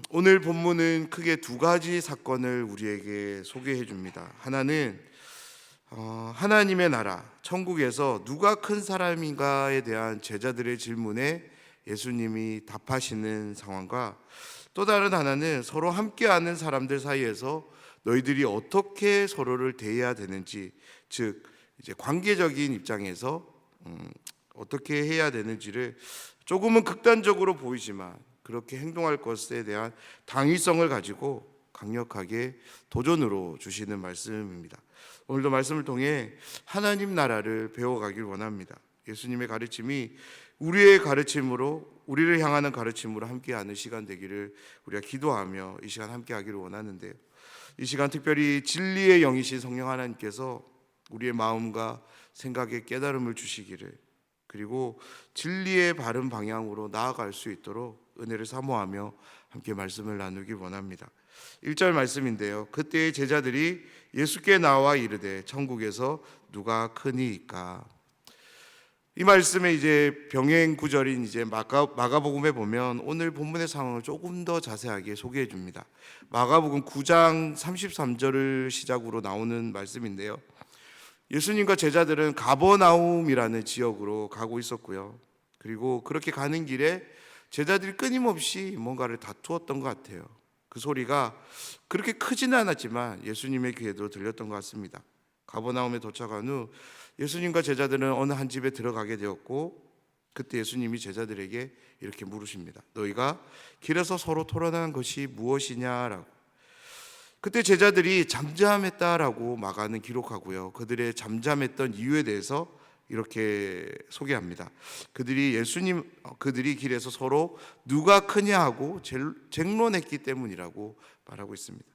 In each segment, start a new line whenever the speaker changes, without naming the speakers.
오늘 본문은 크게 두 가지 사건을 우리에게 소개해 줍니다. 하나는 하나님의 나라, 천국에서 누가 큰 사람인가에 대한 제자들의 질문에 예수님이 답하시는 상황과, 또 다른 하나는 서로 함께하는 사람들 사이에서 너희들이 어떻게 서로를 대해야 되는지, 즉 이제 관계적인 입장에서 어떻게 해야 되는지를 조금은 극단적으로 보이지만 그렇게 행동할 것에 대한 당위성을 가지고 강력하게 도전으로 주시는 말씀입니다. 오늘도 말씀을 통해 하나님 나라를 배워가길 원합니다. 예수님의 가르침이 우리의 가르침으로, 우리를 향하는 가르침으로 함께하는 시간 되기를 우리가 기도하며 이 시간 함께하기를 원하는데요, 이 시간 특별히 진리의 영이신 성령 하나님께서 우리의 마음과 생각에 깨달음을 주시기를, 그리고 진리의 바른 방향으로 나아갈 수 있도록 은혜를 사모하며 함께 말씀을 나누길 원합니다. 1절 말씀인데요, 그때의 제자들이 예수께 나와 이르되 천국에서 누가 크니이까. 이 말씀에 이제 병행 구절인 이제 마가복음에 보면 오늘 본문의 상황을 조금 더 자세하게 소개해 줍니다. 마가복음 9장 33절을 시작으로 나오는 말씀인데요, 예수님과 제자들은 가버나움이라는 지역으로 가고 있었고요. 그리고 그렇게 가는 길에 제자들이 끊임없이 뭔가를 다투었던 것 같아요. 그 소리가 그렇게 크지는 않았지만 예수님의 귀에도 들렸던 것 같습니다. 가버나움에 도착한 후 예수님과 제자들은 어느 한 집에 들어가게 되었고, 그때 예수님이 제자들에게 이렇게 물으십니다. 너희가 길에서 서로 토론한 것이 무엇이냐라고. 그때 제자들이 잠잠했다라고 마가는 기록하고요, 그들의 잠잠했던 이유에 대해서 이렇게 소개합니다. 그들이 길에서 서로 누가 크냐 하고 쟁론했기 때문이라고 말하고 있습니다.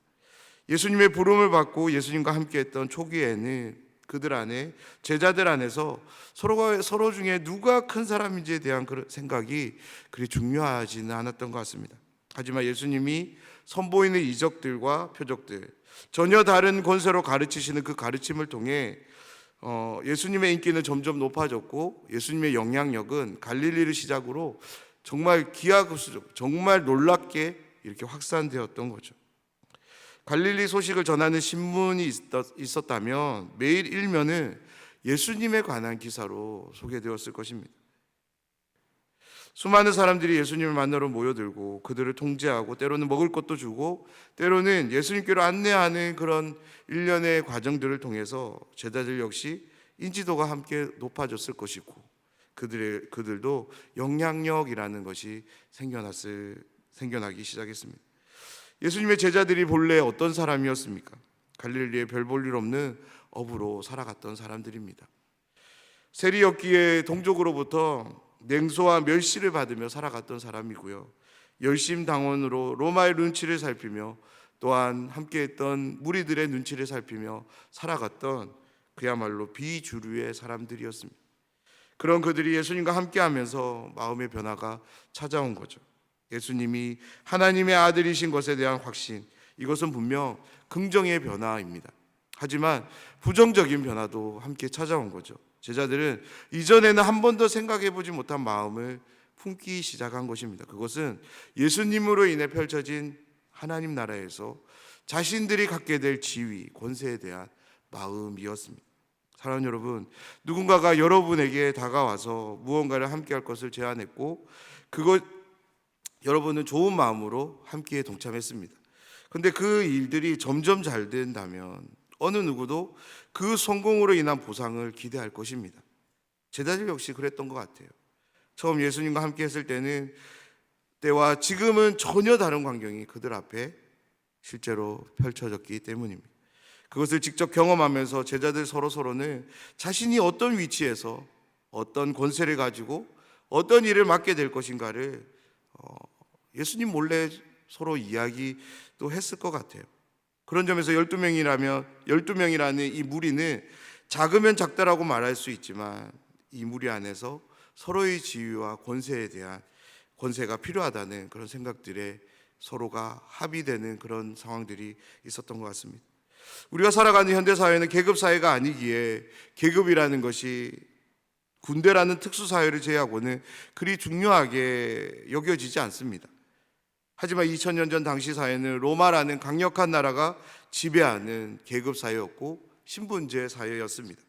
예수님의 부름을 받고 예수님과 함께했던 초기에는 그들 안에, 제자들 안에서 서로 중에 누가 큰 사람인지에 대한 그런 생각이 그리 중요하지는 않았던 것 같습니다. 하지만 예수님이 선보이는 이적들과 표적들, 전혀 다른 권세로 가르치시는 그 가르침을 통해 예수님의 인기는 점점 높아졌고, 예수님의 영향력은 갈릴리를 시작으로 정말 기하급수적, 정말 놀랍게 이렇게 확산되었던 거죠. 갈릴리 소식을 전하는 신문이 있었다면 매일 일면은 예수님에 관한 기사로 소개되었을 것입니다. 수많은 사람들이 예수님을 만나러 모여들고 그들을 통제하고 때로는 먹을 것도 주고 때로는 예수님께로 안내하는 그런 일련의 과정들을 통해서 제자들 역시 인지도가 함께 높아졌을 것이고, 그들도 영향력이라는 것이 생겨나기 시작했습니다. 예수님의 제자들이 본래 어떤 사람이었습니까? 갈릴리에 별 볼 일 없는 어부로 살아갔던 사람들입니다. 세리였기에 동족으로부터 냉소와 멸시를 받으며 살아갔던 사람이고요, 열심당원으로 로마의 눈치를 살피며 또한 함께했던 무리들의 눈치를 살피며 살아갔던 그야말로 비주류의 사람들이었습니다. 그런 그들이 예수님과 함께하면서 마음의 변화가 찾아온 거죠. 예수님이 하나님의 아들이신 것에 대한 확신, 이것은 분명 긍정의 변화입니다. 하지만 부정적인 변화도 함께 찾아온 거죠. 제자들은 이전에는 한 번도 생각해보지 못한 마음을 품기 시작한 것입니다. 그것은 예수님으로 인해 펼쳐진 하나님 나라에서 자신들이 갖게 될 지위, 권세에 대한 마음이었습니다. 사랑하는 여러분, 누군가가 여러분에게 다가와서 무언가를 함께할 것을 제안했고, 여러분은 좋은 마음으로 함께 동참했습니다. 그런데 그 일들이 점점 잘 된다면 어느 누구도 그 성공으로 인한 보상을 기대할 것입니다. 제자들 역시 그랬던 것 같아요. 처음 예수님과 함께 했을 때와 지금은 전혀 다른 광경이 그들 앞에 실제로 펼쳐졌기 때문입니다. 그것을 직접 경험하면서 제자들 서로는 자신이 어떤 위치에서 어떤 권세를 가지고 어떤 일을 맡게 될 것인가를 예수님 몰래 서로 이야기도 했을 것 같아요. 그런 점에서 12명이라는 이 무리는 작으면 작다라고 말할 수 있지만 이 무리 안에서 서로의 지위와 권세가 필요하다는 그런 생각들에 서로가 합의되는 그런 상황들이 있었던 것 같습니다. 우리가 살아가는 현대사회는 계급사회가 아니기에 계급이라는 것이 군대라는 특수사회를 제외하고는 그리 중요하게 여겨지지 않습니다. 하지만 2000년 전 당시 사회는 로마라는 강력한 나라가 지배하는 계급 사회였고 신분제 사회였습니다.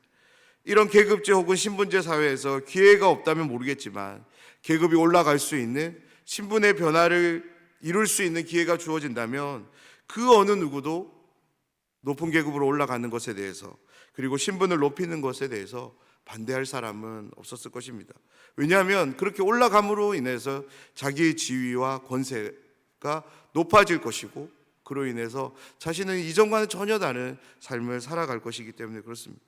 이런 계급제 혹은 신분제 사회에서 기회가 없다면 모르겠지만 계급이 올라갈 수 있는 신분의 변화를 이룰 수 있는 기회가 주어진다면 그 어느 누구도 높은 계급으로 올라가는 것에 대해서, 그리고 신분을 높이는 것에 대해서 반대할 사람은 없었을 것입니다. 왜냐하면 그렇게 올라감으로 인해서 자기의 지위와 권세가 높아질 것이고, 그로 인해서 자신은 이전과는 전혀 다른 삶을 살아갈 것이기 때문에 그렇습니다.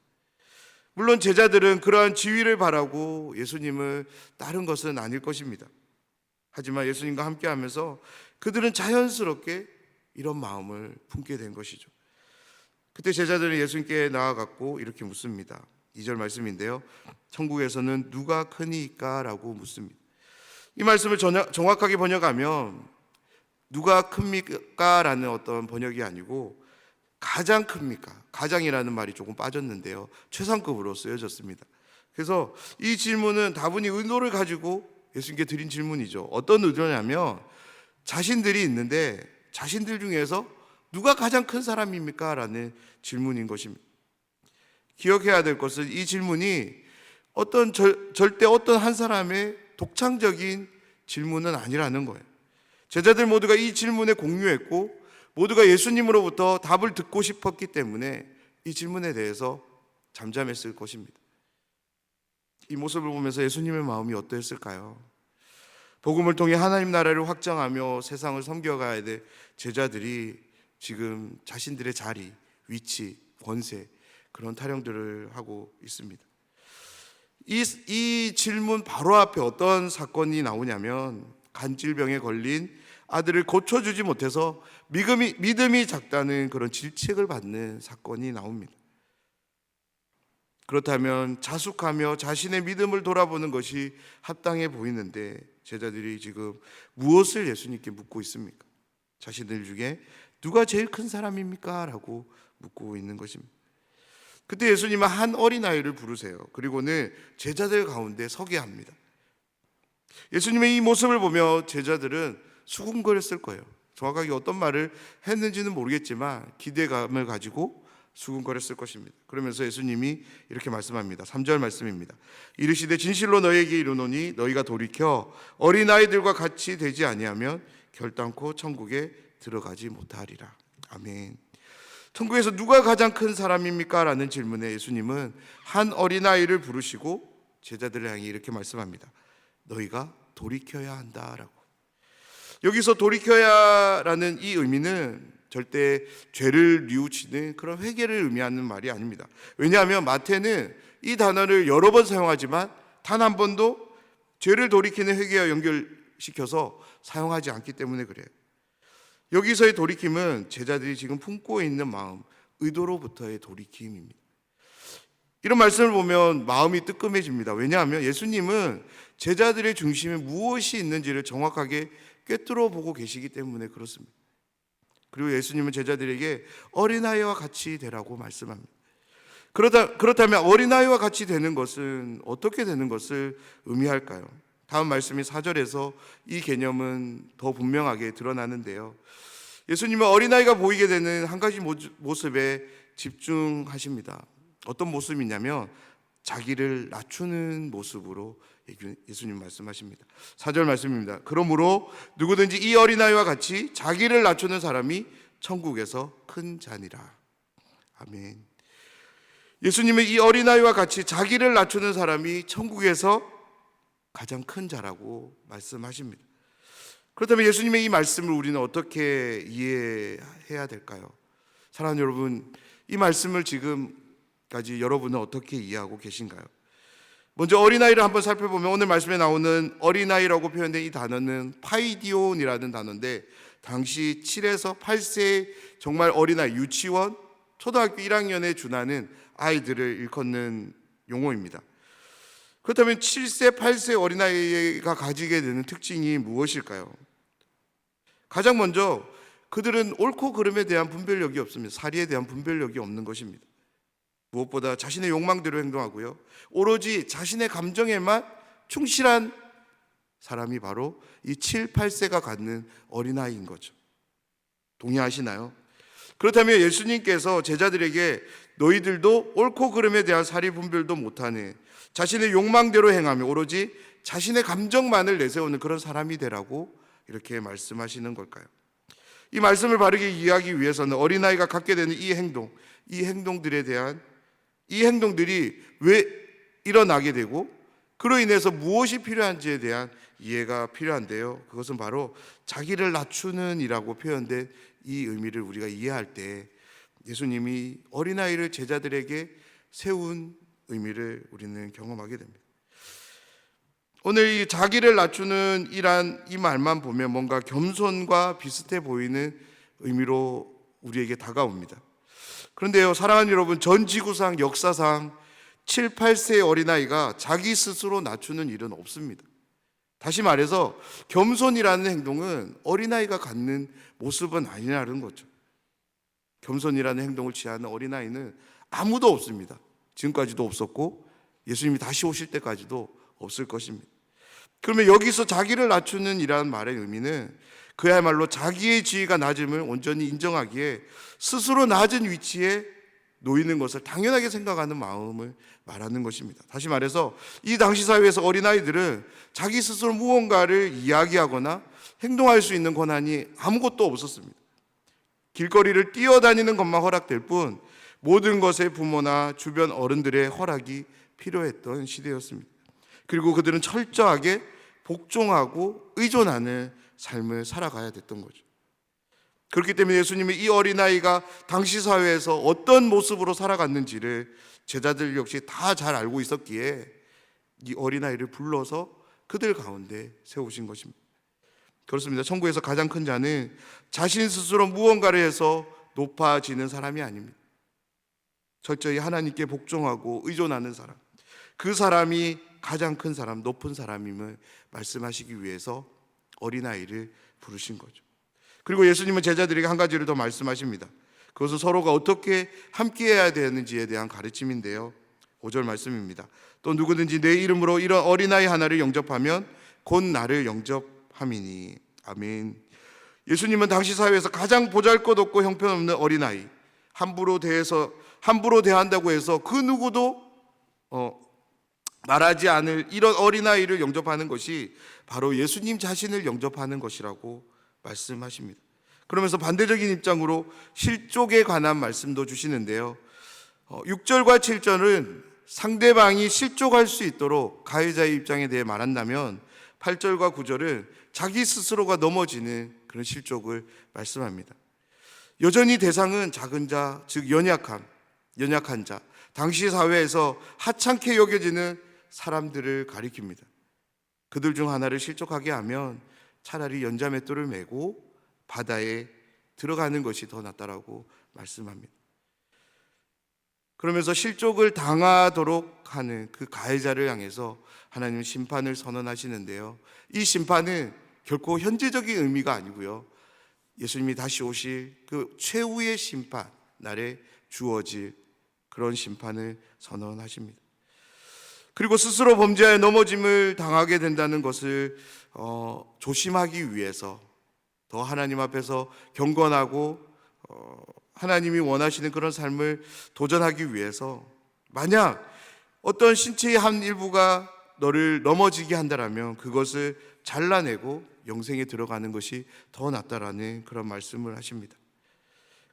물론 제자들은 그러한 지위를 바라고 예수님을 따른 것은 아닐 것입니다. 하지만 예수님과 함께하면서 그들은 자연스럽게 이런 마음을 품게 된 것이죠. 그때 제자들은 예수님께 나아갔고 이렇게 묻습니다. 2절 말씀인데요, 천국에서는 누가 크니까? 라고 묻습니다. 이 말씀을 정확하게 번역하면 누가 큽니까? 라는 어떤 번역이 아니고 가장 큽니까? 가장이라는 말이 조금 빠졌는데요, 최상급으로 쓰여졌습니다. 그래서 이 질문은 다분히 의도를 가지고 예수님께 드린 질문이죠. 어떤 의도냐면 자신들이 있는데 자신들 중에서 누가 가장 큰 사람입니까? 라는 질문인 것입니다. 기억해야 될 것은 이 질문이 절대 어떤 한 사람의 독창적인 질문은 아니라는 거예요. 제자들 모두가 이 질문에 공유했고 모두가 예수님으로부터 답을 듣고 싶었기 때문에 이 질문에 대해서 잠잠했을 것입니다. 이 모습을 보면서 예수님의 마음이 어떠했을까요? 복음을 통해 하나님 나라를 확장하며 세상을 섬겨가야 될 제자들이 지금 자신들의 자리, 위치, 권세, 그런 타령들을 하고 있습니다. 이 질문 바로 앞에 어떤 사건이 나오냐면 간질병에 걸린 아들을 고쳐주지 못해서 믿음이 작다는 그런 질책을 받는 사건이 나옵니다. 그렇다면 자숙하며 자신의 믿음을 돌아보는 것이 합당해 보이는데 제자들이 지금 무엇을 예수님께 묻고 있습니까? 자신들 중에 누가 제일 큰 사람입니까? 라고 묻고 있는 것입니다. 그때 예수님은 한 어린아이를 부르세요. 그리고는 제자들 가운데 서게 합니다. 예수님의 이 모습을 보며 제자들은 수군거렸을 거예요. 정확하게 어떤 말을 했는지는 모르겠지만 기대감을 가지고 수군거렸을 것입니다. 그러면서 예수님이 이렇게 말씀합니다. 3절 말씀입니다. 이르시되 진실로 너희에게 이르노니 너희가 돌이켜 어린아이들과 같이 되지 아니하면 결단코 천국에 들어가지 못하리라. 아멘. 천국에서 누가 가장 큰 사람입니까? 라는 질문에 예수님은 한 어린아이를 부르시고 제자들을 향해 이렇게 말씀합니다. 너희가 돌이켜야 한다라고. 여기서 돌이켜야라는 이 의미는 절대 죄를 뉘우치는 그런 회개를 의미하는 말이 아닙니다. 왜냐하면 마태는 이 단어를 여러 번 사용하지만 단 한 번도 죄를 돌이키는 회개와 연결시켜서 사용하지 않기 때문에 그래요. 여기서의 돌이킴은 제자들이 지금 품고 있는 마음, 의도로부터의 돌이킴입니다. 이런 말씀을 보면 마음이 뜨끔해집니다. 왜냐하면 예수님은 제자들의 중심에 무엇이 있는지를 정확하게 꿰뚫어 보고 계시기 때문에 그렇습니다. 그리고 예수님은 제자들에게 어린아이와 같이 되라고 말씀합니다. 그렇다면 어린아이와 같이 되는 것은 어떻게 되는 것을 의미할까요? 다음 말씀인 4절에서 이 개념은 더 분명하게 드러나는데요, 예수님은 어린아이가 보이게 되는 한 가지 모습에 집중하십니다. 어떤 모습이냐면 자기를 낮추는 모습으로 예수님 말씀하십니다. 4절 말씀입니다. 그러므로 누구든지 이 어린아이와 같이 자기를 낮추는 사람이 천국에서 큰 자니라. 아멘. 예수님은 이 어린아이와 같이 자기를 낮추는 사람이 천국에서 가장 큰 자라고 말씀하십니다. 그렇다면 예수님의 이 말씀을 우리는 어떻게 이해해야 될까요? 사랑하는 여러분, 이 말씀을 지금까지 여러분은 어떻게 이해하고 계신가요? 먼저 어린아이를 한번 살펴보면 오늘 말씀에 나오는 어린아이라고 표현된 이 단어는 파이디온이라는 단어인데 당시 7에서 8세 정말 어린아이, 유치원, 초등학교 1학년에 준하는 아이들을 일컫는 용어입니다. 그렇다면 7세, 8세 어린아이가 가지게 되는 특징이 무엇일까요? 가장 먼저 그들은 옳고 그름에 대한 분별력이 없습니다. 사리에 대한 분별력이 없는 것입니다. 무엇보다 자신의 욕망대로 행동하고요, 오로지 자신의 감정에만 충실한 사람이 바로 이 7, 8세가 갖는 어린아이인 거죠. 동의하시나요? 그렇다면 예수님께서 제자들에게 너희들도 옳고 그름에 대한 사리 분별도 못하는 자신의 욕망대로 행하며 오로지 자신의 감정만을 내세우는 그런 사람이 되라고 이렇게 말씀하시는 걸까요? 이 말씀을 바르게 이해하기 위해서는 어린아이가 갖게 되는 이 행동들이 왜 일어나게 되고 그로 인해서 무엇이 필요한지에 대한 이해가 필요한데요. 그것은 바로 자기를 낮추는 이라고 표현된 이 의미를 우리가 이해할 때 예수님이 어린아이를 제자들에게 세운 의미를 우리는 경험하게 됩니다. 오늘 이 자기를 낮추는 이 말만 보면 뭔가 겸손과 비슷해 보이는 의미로 우리에게 다가옵니다. 그런데요, 사랑하는 여러분, 전 지구상 역사상 7, 8세의 어린아이가 자기 스스로 낮추는 일은 없습니다. 다시 말해서 겸손이라는 행동은 어린아이가 갖는 모습은 아니라는 거죠. 겸손이라는 행동을 취하는 어린아이는 아무도 없습니다. 지금까지도 없었고 예수님이 다시 오실 때까지도 없을 것입니다. 그러면 여기서 자기를 낮추는 이라는 말의 의미는 그야말로 자기의 지위가 낮음을 온전히 인정하기에 스스로 낮은 위치에 놓이는 것을 당연하게 생각하는 마음을 말하는 것입니다. 다시 말해서 이 당시 사회에서 어린아이들은 자기 스스로 무언가를 이야기하거나 행동할 수 있는 권한이 아무것도 없었습니다. 길거리를 뛰어다니는 것만 허락될 뿐 모든 것에 부모나 주변 어른들의 허락이 필요했던 시대였습니다. 그리고 그들은 철저하게 복종하고 의존하는 삶을 살아가야 됐던 거죠. 그렇기 때문에 예수님이 이 어린아이가 당시 사회에서 어떤 모습으로 살아갔는지를 제자들 역시 다 잘 알고 있었기에 이 어린아이를 불러서 그들 가운데 세우신 것입니다. 그렇습니다. 천국에서 가장 큰 자는 자신 스스로 무언가를 해서 높아지는 사람이 아닙니다. 철저히 하나님께 복종하고 의존하는 사람, 그 사람이 가장 큰 사람, 높은 사람임을 말씀하시기 위해서 어린아이를 부르신 거죠. 그리고 예수님은 제자들에게 한 가지를 더 말씀하십니다. 그것은 서로가 어떻게 함께해야 되는지에 대한 가르침인데요. 5절 말씀입니다. 또 누구든지 내 이름으로 이런 어린아이 하나를 영접하면 곧 나를 영접함이니. 아멘. 예수님은 당시 사회에서 가장 보잘것없고 형편없는 어린아이, 함부로 대한다고 해서 그 누구도 말하지 않을 이런 어린아이를 영접하는 것이 바로 예수님 자신을 영접하는 것이라고 말씀하십니다. 그러면서 반대적인 입장으로 실족에 관한 말씀도 주시는데요. 6절과 7절은 상대방이 실족할 수 있도록 가해자의 입장에 대해 말한다면 8절과 9절은 자기 스스로가 넘어지는 그런 실족을 말씀합니다. 여전히 대상은 작은 자, 즉 연약한 자, 당시 사회에서 하찮게 여겨지는 사람들을 가리킵니다. 그들 중 하나를 실족하게 하면 차라리 연자맷돌을 메고 바다에 들어가는 것이 더 낫다라고 말씀합니다. 그러면서 실족을 당하도록 하는 그 가해자를 향해서 하나님은 심판을 선언하시는데요. 이 심판은 결코 현재적인 의미가 아니고요. 예수님이 다시 오실 그 최후의 심판 날에 주어질 그런 심판을 선언하십니다. 그리고 스스로 범죄하여 넘어짐을 당하게 된다는 것을 조심하기 위해서 더 하나님 앞에서 경건하고 하나님이 원하시는 그런 삶을 도전하기 위해서 만약 어떤 신체의 한 일부가 너를 넘어지게 한다라면 그것을 잘라내고 영생에 들어가는 것이 더 낫다라는 그런 말씀을 하십니다.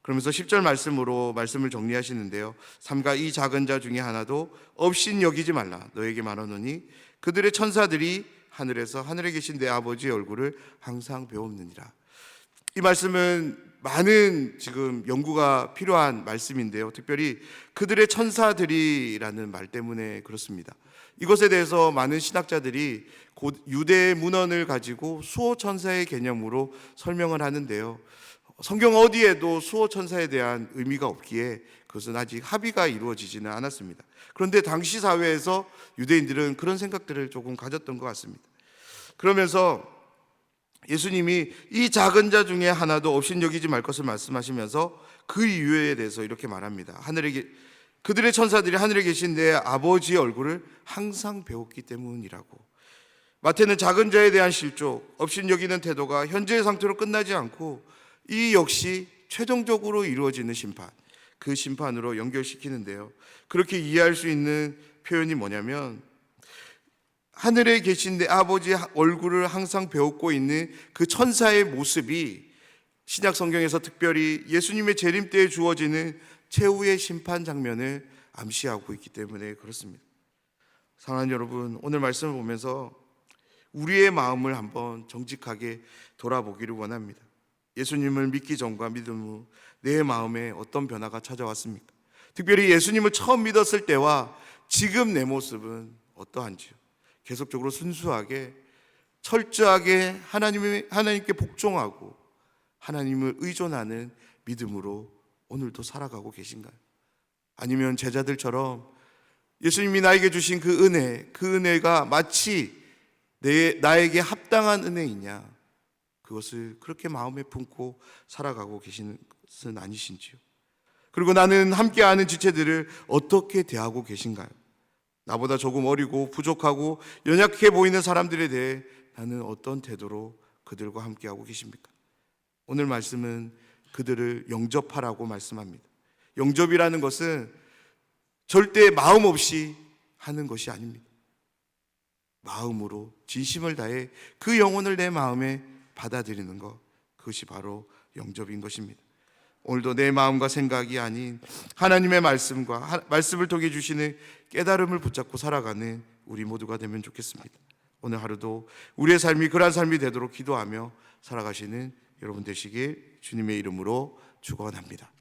그러면서 10절 말씀으로 말씀을 정리하시는데요. 삼가 이 작은 자 중에 하나도 없인 여기지 말라. 너에게 말하노니 그들의 천사들이 하늘에서 하늘에 계신 내 아버지의 얼굴을 항상 배웁느니라. 이 말씀은 많은 지금 연구가 필요한 말씀인데요. 특별히 그들의 천사들이라는 말 때문에 그렇습니다. 이것에 대해서 많은 신학자들이 곧 유대의 문헌을 가지고 수호천사의 개념으로 설명을 하는데요. 성경 어디에도 수호천사에 대한 의미가 없기에 그것은 아직 합의가 이루어지지는 않았습니다. 그런데 당시 사회에서 유대인들은 그런 생각들을 조금 가졌던 것 같습니다. 그러면서 예수님이 이 작은 자 중에 하나도 없인 여기지 말 것을 말씀하시면서 그 이유에 대해서 이렇게 말합니다. 그들의 천사들이 하늘에 계신 내 아버지의 얼굴을 항상 배웠기 때문이라고. 마태는 작은 자에 대한 실족, 업신여기는 태도가 현재의 상태로 끝나지 않고 이 역시 최종적으로 이루어지는 심판, 그 심판으로 연결시키는데요. 그렇게 이해할 수 있는 표현이 뭐냐면, 하늘에 계신 내 아버지 얼굴을 항상 배우고 있는 그 천사의 모습이 신약 성경에서 특별히 예수님의 재림 때에 주어지는 최후의 심판 장면을 암시하고 있기 때문에 그렇습니다. 사랑하는 여러분, 오늘 말씀을 보면서 우리의 마음을 한번 정직하게 돌아보기를 원합니다. 예수님을 믿기 전과 믿음 후 내 마음에 어떤 변화가 찾아왔습니까? 특별히 예수님을 처음 믿었을 때와 지금 내 모습은 어떠한지요? 계속적으로 순수하게 철저하게 하나님께 복종하고 하나님을 의존하는 믿음으로 오늘도 살아가고 계신가요? 아니면 제자들처럼 예수님이 나에게 주신 그 은혜가 마치 나에게 합당한 은혜이냐, 그것을 그렇게 마음에 품고 살아가고 계시는 것은 아니신지요? 그리고 나는 함께하는 지체들을 어떻게 대하고 계신가요? 나보다 조금 어리고 부족하고 연약해 보이는 사람들에 대해 나는 어떤 태도로 그들과 함께하고 계십니까? 오늘 말씀은 그들을 영접하라고 말씀합니다. 영접이라는 것은 절대 마음 없이 하는 것이 아닙니다. 마음으로 진심을 다해 그 영혼을 내 마음에 받아들이는 것, 그것이 바로 영접인 것입니다. 오늘도 내 마음과 생각이 아닌 하나님의 말씀과 말씀을 통해 주시는 깨달음을 붙잡고 살아가는 우리 모두가 되면 좋겠습니다. 오늘 하루도 우리의 삶이 그러한 삶이 되도록 기도하며 살아가시는 여러분 되시길 주님의 이름으로 축원합니다.